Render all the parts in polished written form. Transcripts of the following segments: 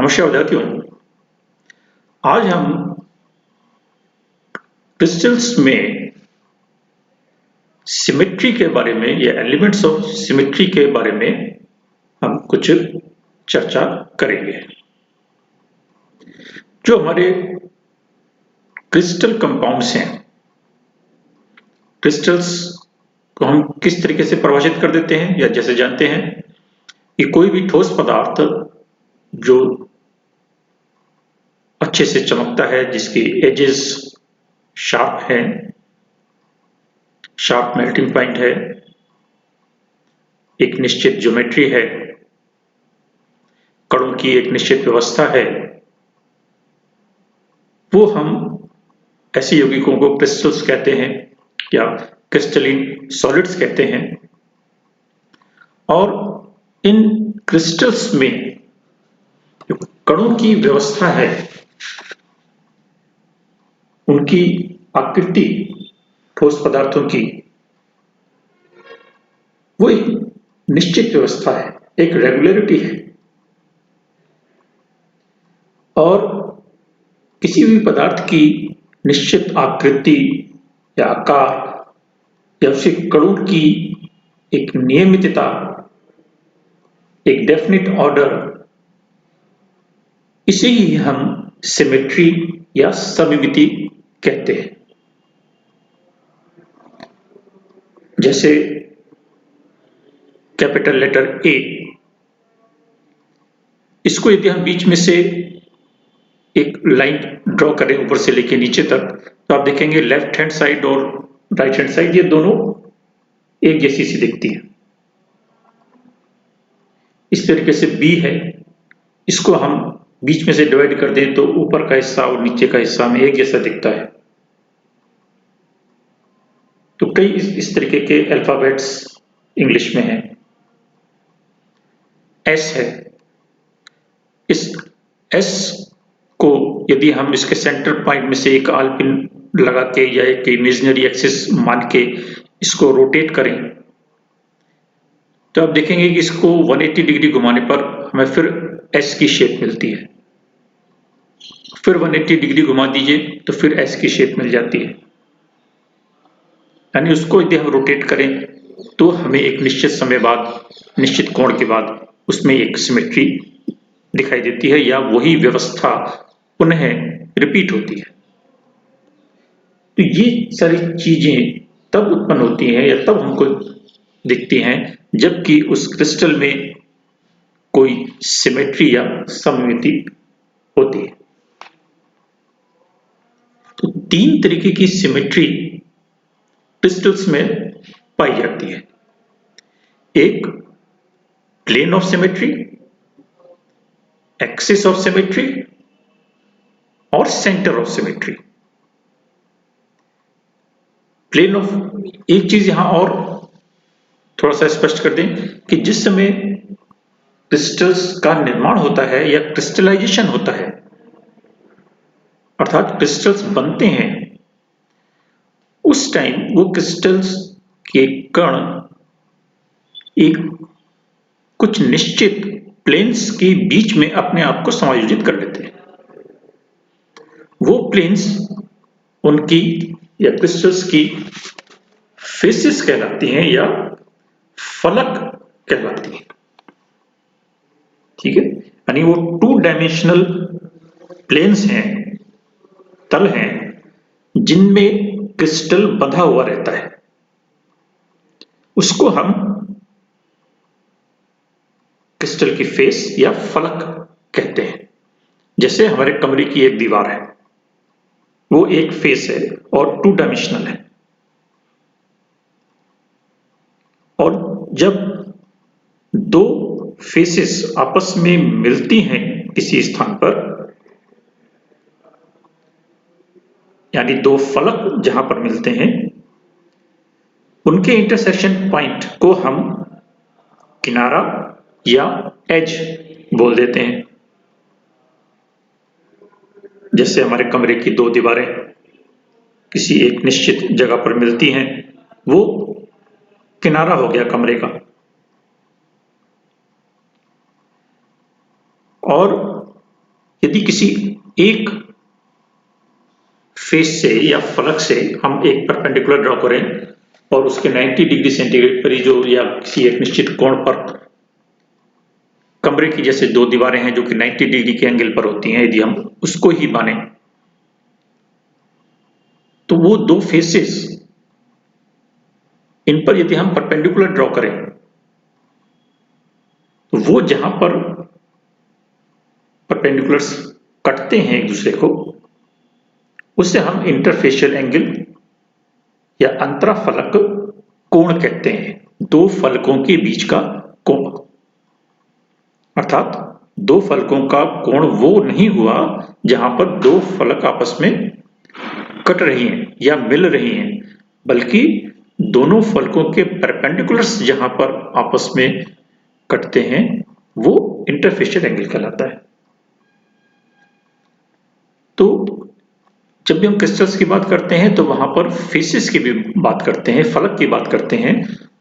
नमस्कार विद्यार्थियों, आज हम क्रिस्टल्स में सिमेट्री के बारे में या एलिमेंट्स ऑफ सिमेट्री के बारे में हम कुछ चर्चा करेंगे। जो हमारे क्रिस्टल कंपाउंड्स हैं, क्रिस्टल्स को हम किस तरीके से परिभाषित कर देते हैं या जैसे जानते हैं कि कोई भी ठोस पदार्थ जो अच्छे से चमकता है, जिसकी एजेस शार्प है, शार्प मेल्टिंग पॉइंट है, एक निश्चित ज्योमेट्री है, कणों की एक निश्चित व्यवस्था है, वो हम ऐसे यौगिकों को क्रिस्टल्स कहते हैं या क्रिस्टलिन सॉलिड्स कहते हैं। और इन क्रिस्टल्स में जो कणों की व्यवस्था है, उनकी आकृति ठोस पदार्थों की, वो एक निश्चित व्यवस्था है, एक रेगुलरिटी है। और किसी भी पदार्थ की निश्चित आकृति या आकार या उसके कणों की एक नियमितता, एक डेफिनिट ऑर्डर, इसे ही हम सिमेट्री या सममिति कहते हैं। जैसे कैपिटल लेटर ए, इसको यदि हम बीच में से एक लाइन ड्रॉ करें ऊपर से लेके नीचे तक, तो आप देखेंगे लेफ्ट हैंड साइड और राइट हैंड साइड ये दोनों एक जैसी सी दिखती है। इस तरीके से बी है, इसको हम बीच में से डिवाइड कर दें तो ऊपर का हिस्सा और नीचे का हिस्सा में एक जैसा दिखता है। तो कई इस तरीके के अल्फाबेट्स इंग्लिश में हैं। एस है, इस एस को यदि हम इसके सेंटर पॉइंट में से एक आलपिन लगा के या एक इमेजिनरी एक्सिस मान के इसको रोटेट करें, तो आप देखेंगे कि इसको 180 डिग्री घुमाने पर हमें फिर एस की शेप मिलती है। फिर 180 डिग्री घुमा दीजिए तो फिर एस की शेप मिल जाती है। यानी उसको यदि हम रोटेट करें तो हमें एक निश्चित समय बाद, निश्चित कोण के बाद उसमें एक सिमेट्री दिखाई देती है या वही व्यवस्था पुनः रिपीट होती है। तो ये सारी चीजें तब उत्पन्न होती हैं या तब हमको दिखती हैं जबकि उस क्रिस्टल में कोई सिमेट्री या सममिति होती है। तो तीन तरीके की सिमेट्री क्रिस्टल्स में पाई जाती है। एक plane of symmetry, axis of symmetry और centre of symmetry. Plane of, एक चीज यहां और थोड़ा सा स्पष्ट कर दें कि जिस समय क्रिस्टल्स का निर्माण होता है या क्रिस्टलाइजेशन होता है, अर्थात क्रिस्टल्स बनते हैं, उस टाइम वो क्रिस्टल्स के कण एक कुछ निश्चित प्लेन्स के बीच में अपने आप को समायोजित कर लेते हैं। वो प्लेन्स उनकी या क्रिस्टल्स की फेसेस कहलाती हैं या फलक कहलाती हैं। ठीक है, यानी वो 2 डायमेंशनल प्लेन्स हैं, तल हैं, जिनमें क्रिस्टल बंधा हुआ रहता है। उसको हम क्रिस्टल की फेस या फलक कहते हैं। जैसे हमारे कमरे की एक दीवार है, वो एक फेस है और 2 डायमेंशनल है। और जब दो फेसेस आपस में मिलती हैं किसी स्थान पर, यानी 2 फलक जहां पर मिलते हैं, उनके इंटरसेक्शन पॉइंट को हम किनारा या एज बोल देते हैं। जैसे हमारे कमरे की 2 दीवारें किसी एक निश्चित जगह पर मिलती हैं, वो किनारा हो गया कमरे का। और यदि किसी एक फेस से या फलक से हम एक परपेंडिकुलर ड्रॉ करें और उसके 90 डिग्री सेंटीग्रेड पर ही जो या किसी एक निश्चित कोण पर कमरे की जैसे दो दीवारें हैं जो कि 90 डिग्री के एंगल पर होती हैं, यदि हम उसको ही माने तो वो दो फेसेस, इन पर यदि हम परपेंडिकुलर ड्रॉ करें तो वो जहां पर परपेंडिकुलर्स कटते हैं एक दूसरे को, उसे हम इंटरफेशियल एंगल या अंतराफलक कोण कहते हैं। दो फलकों के बीच का कोण, अर्थात दो फलकों का कोण वो नहीं हुआ जहां पर दो फलक आपस में कट रही हैं या मिल रही हैं, बल्कि दोनों फलकों के परपेंडिकुलर्स जहां पर आपस में कटते हैं वो इंटरफेशियल एंगल कहलाता है। तो जब भी हम क्रिस्टल्स की बात करते हैं तो वहां पर फेसेस की भी बात करते हैं, फलक की बात करते हैं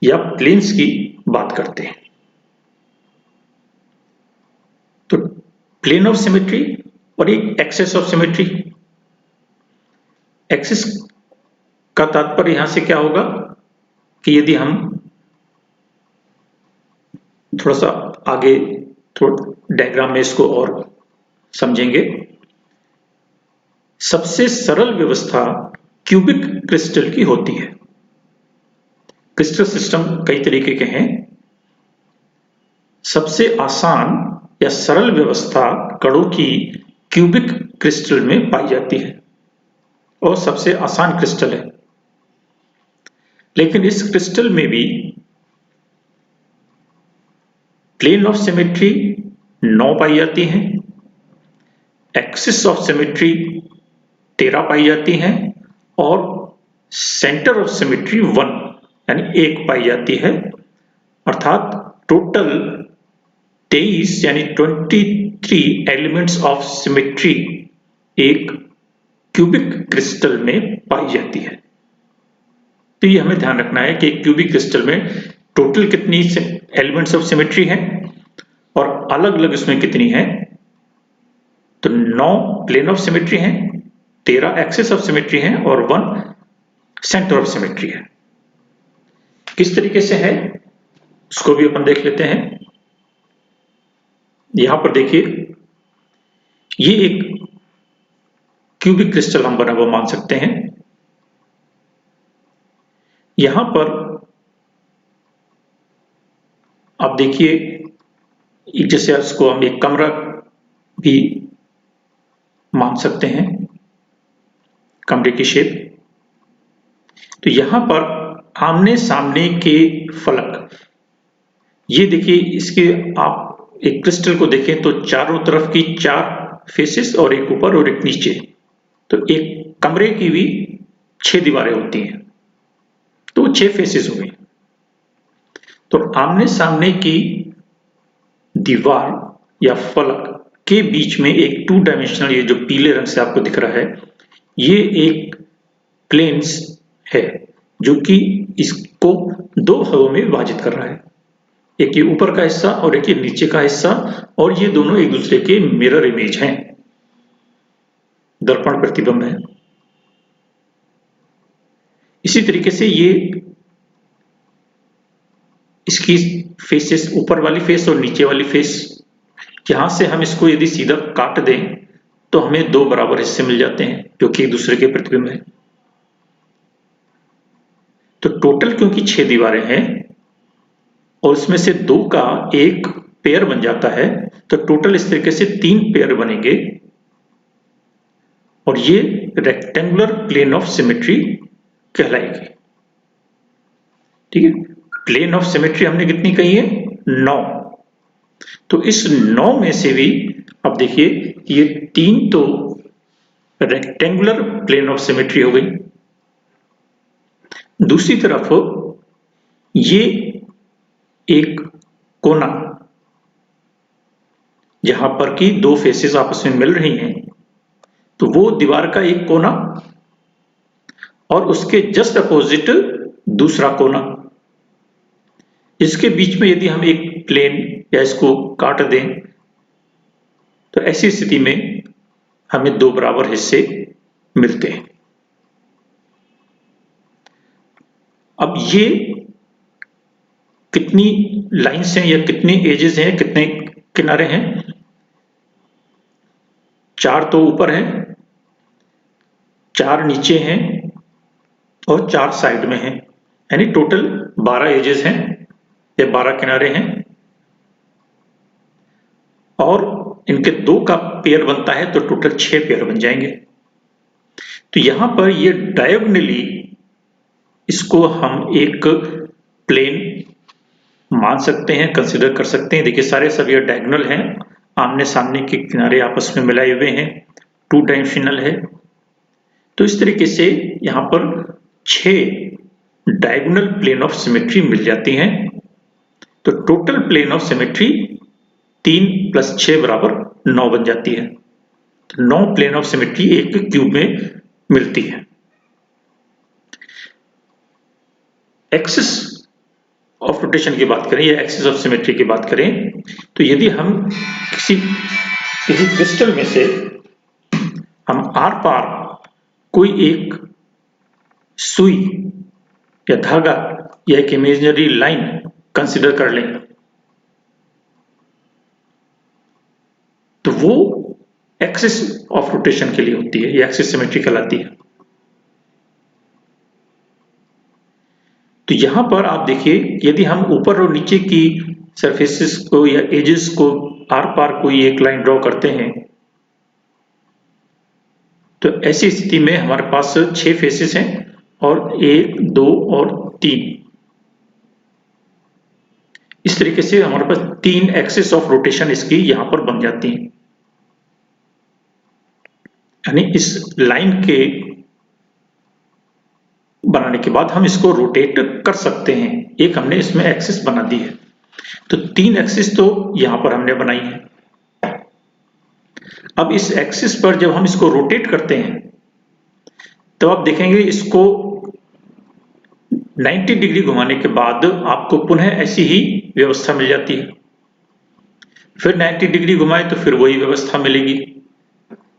या प्लेन्स की बात करते हैं। तो प्लेन ऑफ सिमेट्री और एक एक्सिस ऑफ सिमेट्री। एक्सिस का तात्पर्य यहां से क्या होगा कि यदि हम थोड़ा सा आगे डायग्राम में इसको और समझेंगे, सबसे सरल व्यवस्था क्यूबिक क्रिस्टल की होती है। क्रिस्टल सिस्टम कई तरीके के हैं। सबसे आसान या सरल व्यवस्था कणों की क्यूबिक क्रिस्टल में पाई जाती है और सबसे आसान क्रिस्टल है। लेकिन इस क्रिस्टल में भी प्लेन ऑफ सिमेट्री 9 पाई जाती हैं, एक्सिस ऑफ सिमेट्री 13 पाई जाती हैं और सेंटर ऑफ सिमेट्री 1 यानी 1 पाई जाती है। अर्थात टोटल 23 यानी 23 एलिमेंट्स ऑफ सिमेट्री एक क्यूबिक क्रिस्टल में पाई जाती है। तो ये हमें ध्यान रखना है कि एक क्यूबिक क्रिस्टल में टोटल कितनी एलिमेंट्स ऑफ सिमेट्री हैं और अलग अलग इसमें कितनी है। तो 9 प्लेन ऑफ सिमेट्री हैं, 13 एक्सिस ऑफ सिमेट्री हैं और 1 सेंटर ऑफ सिमेट्री है। किस तरीके से है उसको भी अपन देख लेते हैं। यहां पर देखिए, ये एक क्यूबिक क्रिस्टल हम बना हुआ मान सकते हैं। यहां पर आप देखिए, जैसे इसको हम एक कमरा भी मान सकते हैं, कमरे की शेप। तो यहां पर आमने सामने के फलक, ये देखिए, इसके आप एक क्रिस्टल को देखें तो चारों तरफ की 4 फेसेस और एक ऊपर और एक नीचे। तो एक कमरे की भी 6 दीवारें होती हैं, तो 6 फेसेस हो गई। तो आमने सामने की दीवार या फलक के बीच में एक 2 डायमेंशनल, ये जो पीले रंग से आपको दिख रहा है, ये एक प्लेन्स है जो कि इसको 2 भागों में विभाजित कर रहा है। एक ये ऊपर का हिस्सा और एक ये नीचे का हिस्सा, और ये दोनों एक दूसरे के मिरर इमेज हैं, दर्पण प्रतिबिंब है। इसी तरीके से ये इसकी फेसेस, ऊपर वाली फेस और नीचे वाली फेस, यहां से हम इसको यदि सीधा काट दें तो हमें 2 बराबर हिस्से मिल जाते हैं जो कि एक दूसरे के प्रतिबिंब है। तो टोटल क्योंकि 6 दीवारें हैं और उसमें से 2 का एक पेयर बन जाता है, तो टोटल इस तरीके से 3 पेयर बनेंगे और ये रेक्टेंगुलर प्लेन ऑफ सिमेट्री कहलाएगी। ठीक है, प्लेन ऑफ सिमेट्री हमने कितनी कही है? 9। तो इस 9 में से भी अब देखिए, ये 3 तो रेक्टेंगुलर प्लेन ऑफ सिमेट्री हो गई, दूसरी तरफ ये एक कोना जहां पर कि 2 फेसेस आपस में मिल रही हैं, तो वो दीवार का एक कोना और उसके जस्ट अपोजिट दूसरा कोना। इसके बीच में यदि हम एक प्लेन या इसको काट दें तो ऐसी स्थिति में हमें दो बराबर हिस्से मिलते हैं। अब ये कितनी लाइंस हैं या कितने एजेस हैं, कितने किनारे हैं? 4 तो ऊपर हैं, 4 नीचे हैं और 4 साइड में हैं, यानी टोटल 12 एजेस हैं या 12 किनारे हैं। और इनके 2 का पेयर बनता है तो टोटल 6 पेयर बन जाएंगे। तो यहां पर ये डायगोनली इसको हम एक प्लेन मान सकते हैं, कंसिडर कर सकते हैं। देखिए सारे सब ये डायगोनल हैं, आमने सामने के किनारे आपस में मिलाए हुए हैं, 2 डायमेंशनल है। तो इस तरीके से यहां पर 6 डायगोनल प्लेन ऑफ सिमेट्री मिल जाती हैं। तो टोटल प्लेन ऑफ सिमेट्री 3 + 6 बराबर 9 बन जाती है। तो 9 प्लेन ऑफ सिमेट्री एक क्यूब में मिलती है। एक्सिस ऑफ रोटेशन की बात करें या एक्सिस ऑफ सिमेट्री की बात करें, तो यदि हम किसी क्रिस्टल में से हम आर पार कोई एक सुई या धागा या एक इमेजिनरी लाइन कंसिडर कर लें, तो वो एक्सिस ऑफ रोटेशन के लिए होती है, ये एक्सिस सिमेट्री कहलाती है। तो यहां पर आप देखिए, यदि हम ऊपर और नीचे की सरफेसेस को या एजेस को आर पार कोई एक लाइन ड्रॉ करते हैं, तो ऐसी स्थिति में हमारे पास 6 फेसेस हैं और 1, 2 और 3। इस तरीके से हमारे पास 3 एक्सिस ऑफ रोटेशन इसकी यहां पर बन जाती हैं। यानी इस लाइन के बनाने के बाद हम इसको रोटेट कर सकते हैं। एक हमने इसमें एक्सिस बना दी है, तो 3 एक्सिस तो यहां पर हमने बनाई है। अब इस एक्सिस पर जब हम इसको रोटेट करते हैं तो आप देखेंगे इसको 90 डिग्री घुमाने के बाद आपको पुनः ऐसी ही व्यवस्था मिल जाती है। फिर 90 डिग्री घुमाए तो फिर वही व्यवस्था मिलेगी।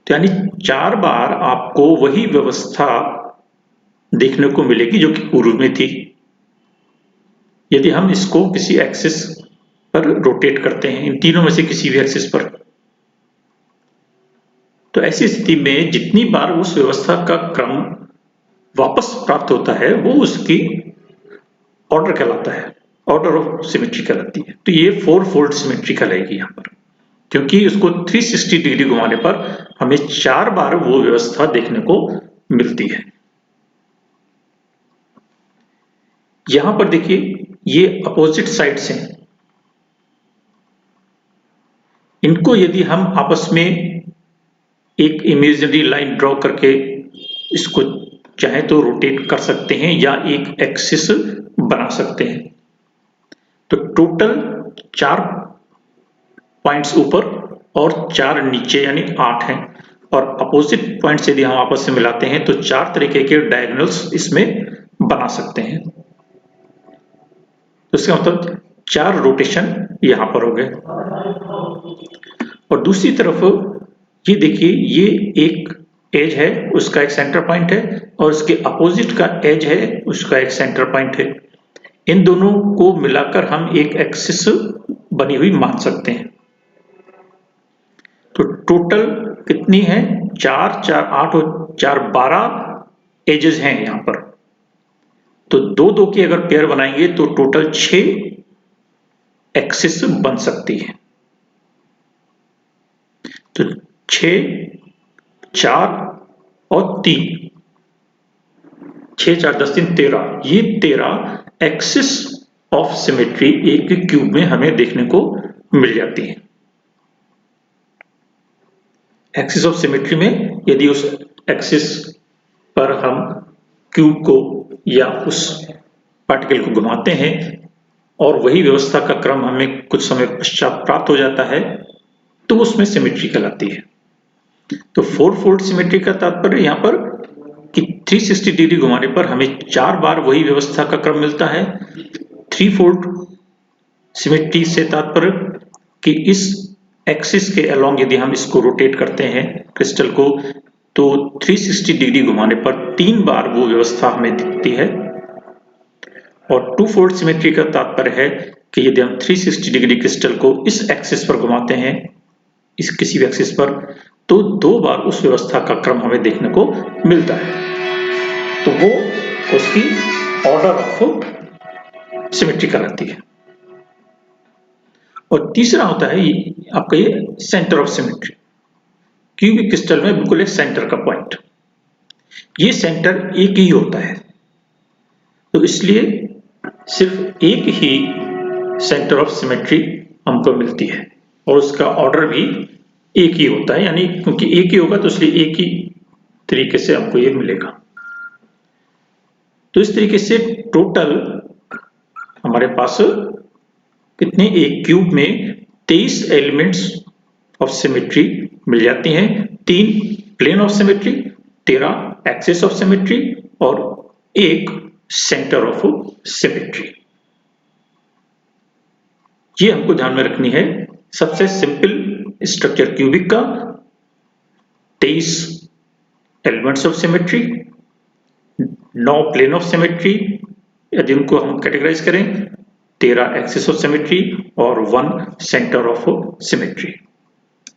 तो यानी 4 बार आपको वही व्यवस्था देखने को मिलेगी जो कि पूर्व में थी, यदि हम इसको किसी एक्सिस पर रोटेट करते हैं, इन तीनों में से किसी भी एक्सिस पर। तो ऐसी स्थिति में जितनी बार उस व्यवस्था का क्रम वापस प्राप्त होता है वो उसकी ऑर्डर कहलाता है, ऑर्डर ऑफ सिमेट्री कहलाती है। तो ये 4-फोल्ड सिमेट्री कहलाएगी यहां पर, क्योंकि उसको 360 डिग्री घुमाने पर हमें 4 बार वो व्यवस्था देखने को मिलती है। यहां पर देखिए ये अपोजिट साइड्स हैं, इनको यदि हम आपस में एक इमेजिनरी लाइन ड्रॉ करके इसको चाहे तो रोटेट कर सकते हैं या एक एक्सिस बना सकते हैं। तो टोटल 4 पॉइंट्स ऊपर और 4 नीचे यानी 8 हैं, और अपोजिट पॉइंट्स यदि हम आपस में मिलाते हैं तो 4 तरीके के डायगोनल्स इसमें बना सकते हैं। तो इसका मतलब 4 रोटेशन यहां पर हो गए। और दूसरी तरफ ये देखिए, ये एक एज है, उसका एक सेंटर पॉइंट है, और उसके अपोजिट का एज है, उसका एक सेंटर पॉइंट है। इन दोनों को मिलाकर हम एक एक्सिस बनी हुई मान सकते हैं। तो टोटल कितनी है? 4, 4, 8 और 4, 12 एजेस हैं यहां पर। तो 2-2 की अगर पेयर बनाएंगे तो टोटल 6 एक्सिस बन सकती है। तो 6, 4 और 3, 6, 4, 10, 3, 13, ये 13 एक्सिस ऑफ सिमेट्री एक क्यूब में हमें देखने को मिल जाती है। एक्सिस ऑफ सिमेट्री में यदि उस एक्सिस पर हम क्यूब को या उस पार्टिकल को घुमाते हैं और वही व्यवस्था का क्रम हमें कुछ समय पश्चात प्राप्त हो जाता है, तो उसमें सिमेट्री कहलाती है। तो 4-फोल्ड सिमेट्री का तात्पर्य यहां पर कि 360 डिग्री घुमाने पर हमें 4 बार वही व्यवस्था का क्रम मिलता है। 3-फोल्ड सिमेट्री से तात्पर्य कि इस एक्सिस के अलोंग यदि हम इसको रोटेट करते हैं क्रिस्टल को, तो 360 डिग्री घुमाने पर 3 बार वो व्यवस्था हमें दिखती है। और टू फोल्ड सिमेट्री का तात्पर्य है कि यदि हम 360 डिग्री क्रिस्टल को इस एक्सिस पर घुमाते हैं, इस किसी भी एक्सिस पर, तो 2 बार उस व्यवस्था का क्रम हमें देखने को मिलता है। तो वो उसकी ऑर्डर ऑफ सिमेट्री कहलाती है। और तीसरा होता है आपका ये centre of symmetry. Cubic crystal में बिल्कुल एक सेंटर का पॉइंट, ये सेंटर एक ही होता है, तो इसलिए सिर्फ एक ही सेंटर ऑफ सिमेट्री हमको मिलती है और उसका ऑर्डर भी एक ही होता है, यानी क्योंकि एक ही होगा तो इसलिए एक ही तरीके से हमको ये मिलेगा। तो इस तरीके से टोटल हमारे पास कितने, एक क्यूब में 23 एलिमेंट्स ऑफ सिमेट्री मिल जाती हैं। 3 plane of symmetry, 13 axis of symmetry और 1 सेंटर ऑफ सिमेट्री। ये हमको ध्यान में रखनी है। सबसे सिंपल स्ट्रक्चर क्यूबिक का 23 elements of symmetry, 9 plane of symmetry, यदि उनको हम कैटेगराइज करें, 13 एक्सिस ऑफ सिमेट्री और 1 सेंटर ऑफ सिमेट्री।